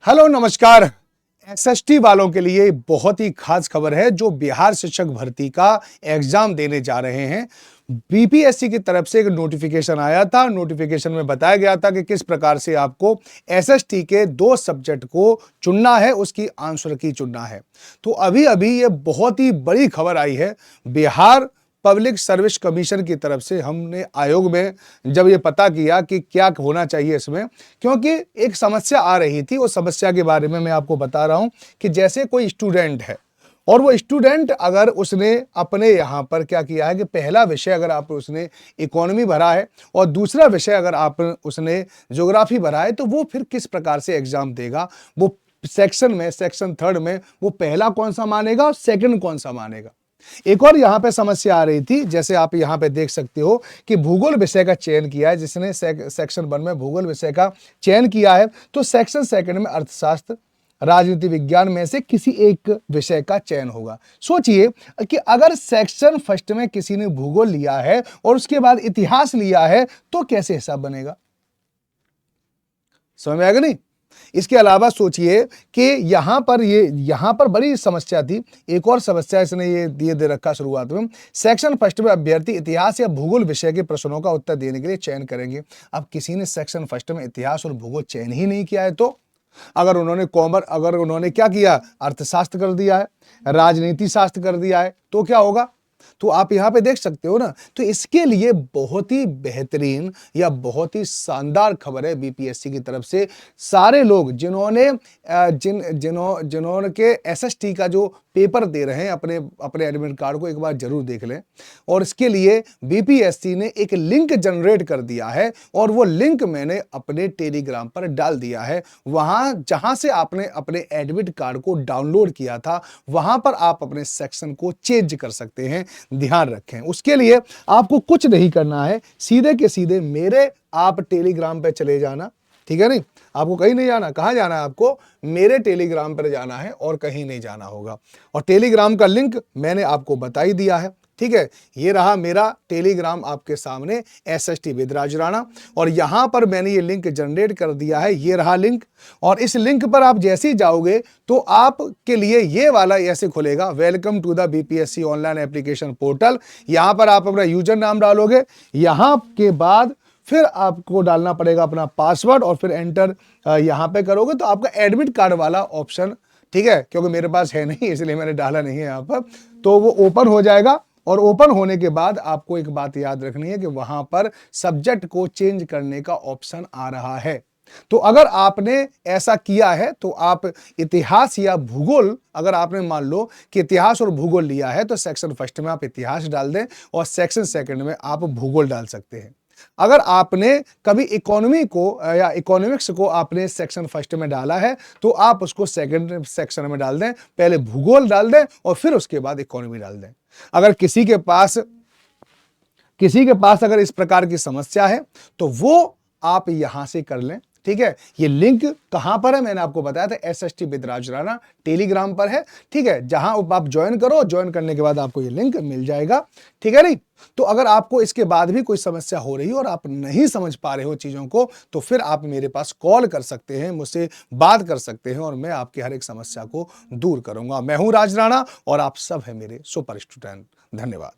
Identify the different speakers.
Speaker 1: Hello नमस्कार। SST वालों के लिए बहुत ही खास खबर है जो बिहार शिक्षक भर्ती का एग्जाम देने जा रहे हैं। बीपीएससी की तरफ से एक नोटिफिकेशन आया था। नोटिफिकेशन में बताया गया था कि किस प्रकार से आपको एसएसटी के 2 सब्जेक्ट को चुनना है, उसकी आंसर की चुनना है। तो अभी अभी ये बहुत ही बड़ी खबर आई है। बिहार पब्लिक सर्विस कमीशन की तरफ से हमने आयोग में जब ये पता किया कि क्या होना चाहिए इसमें, क्योंकि एक समस्या आ रही थी, उस समस्या के बारे में मैं आपको बता रहा हूं कि जैसे कोई स्टूडेंट है और वो स्टूडेंट अगर उसने अपने यहाँ पर क्या किया है कि पहला विषय अगर आप उसने इकोनॉमी भरा है और दूसरा विषय अगर आप उसने ज्योग्राफी भरा है, तो वो फिर किस प्रकार से एग्जाम देगा, वो सेक्शन थर्ड में वो पहला कौन सा मानेगा और सेकंड कौन सा मानेगा। एक और यहां पे समस्या आ रही थी, जैसे आप यहां पे देख सकते हो कि भूगोल विषय का चयन किया है, जिसने सेक्शन 1 में भूगोल विषय का चयन किया है, तो सेक्शन 2 में अर्थशास्त्र राजनीति विज्ञान में से किसी एक विषय का चयन होगा। सोचिए कि अगर सेक्शन 1 में किसी ने भूगोल लिया है और उसके बाद इतिहास लिया है, तो कैसे हिसाब बनेगा? समझ में आएगा नहीं? इसके अलावा सोचिए कि यहां पर बड़ी समस्या थी। एक और समस्या इसने ये दिए दे रखा शुरुआत में, सेक्शन 1 में अभ्यर्थी इतिहास या भूगोल विषय के प्रश्नों का उत्तर देने के लिए चयन करेंगे। अब किसी ने सेक्शन 1 में इतिहास और भूगोल चयन ही नहीं किया है, तो अगर उन्होंने क्या किया, अर्थशास्त्र कर दिया है, राजनीति शास्त्र कर दिया है, तो क्या होगा? तो आप यहां पे देख सकते हो ना। तो इसके लिए बहुत ही बेहतरीन या बहुत ही शानदार खबर है बीपीएससी की तरफ से। सारे लोग जिन्होंने जिन्होंने के एसएसटी का जो पेपर दे रहे हैं, अपने एडमिट कार्ड को एक बार जरूर देख लें। और इसके लिए बीपीएससी ने एक लिंक जनरेट कर दिया है और वो लिंक मैंने अपने टेलीग्राम पर डाल दिया है। वहां जहां से आपने अपने एडमिट कार्ड को डाउनलोड किया था, वहां पर आप अपने सेक्शन को चेंज कर सकते हैं। ध्यान रखें, उसके लिए आपको कुछ नहीं करना है, सीधे के सीधे मेरे आप टेलीग्राम पे चले जाना। ठीक है, नहीं आपको कहीं नहीं जाना। कहां जाना है? आपको मेरे टेलीग्राम पर जाना है और कहीं नहीं जाना होगा। और टेलीग्राम का लिंक मैंने आपको बता ही दिया है। ठीक है, ये रहा मेरा टेलीग्राम आपके सामने, एसएसटी विद राज राणा। और यहां पर मैंने ये लिंक जनरेट कर दिया है, ये रहा लिंक। और इस लिंक पर आप जैसे ही जाओगे तो आपके लिए ये वाला ऐसे खुलेगा, welcome to the BPSC online application portal. यहां पर आप अपना यूजर नाम डालोगे, यहां के बाद फिर आपको डालना पड़ेगा अपना पासवर्ड और फिर एंटर यहां पे करोगे तो आपका एडमिट कार्ड वाला ऑप्शन, ठीक है, क्योंकि मेरे पास है नहीं इसलिए मैंने डाला नहीं है यहां पर, तो वो ओपन हो जाएगा। और ओपन होने के बाद आपको एक बात याद रखनी है कि वहां पर सब्जेक्ट को चेंज करने का ऑप्शन आ रहा है। तो अगर आपने ऐसा किया है तो आप इतिहास या भूगोल, अगर आपने मान लो कि इतिहास और भूगोल लिया है, तो सेक्शन 1 में आप इतिहास डाल दें और सेक्शन 2 में आप भूगोल डाल सकते हैं। अगर आपने कभी इकोनॉमी को या इकोनॉमिक्स को आपने सेक्शन 1 में डाला है, तो आप उसको सेकंड सेक्शन में डाल दें, पहले भूगोल डाल दें और फिर उसके बाद इकोनॉमी डाल दें। अगर किसी के पास अगर इस प्रकार की समस्या है तो वो आप यहां से कर लें। ठीक है, ये लिंक कहां पर है मैंने आपको बताया था, SST with Raj Rana Telegram पर है। ठीक है, जहां आप ज्वाइन करो, ज्वाइन करने के बाद आपको ये लिंक मिल जाएगा। ठीक है, नहीं तो अगर आपको इसके बाद भी कोई समस्या हो रही हो और आप नहीं समझ पा रहे हो चीजों को, तो फिर आप मेरे पास कॉल कर सकते हैं, मुझसे बात कर सकते हैं और मैं आपकी हर एक समस्या को दूर करूंगा। मैं हूं राज राणा और आप सब हैं मेरे सुपर स्टूडेंट। धन्यवाद।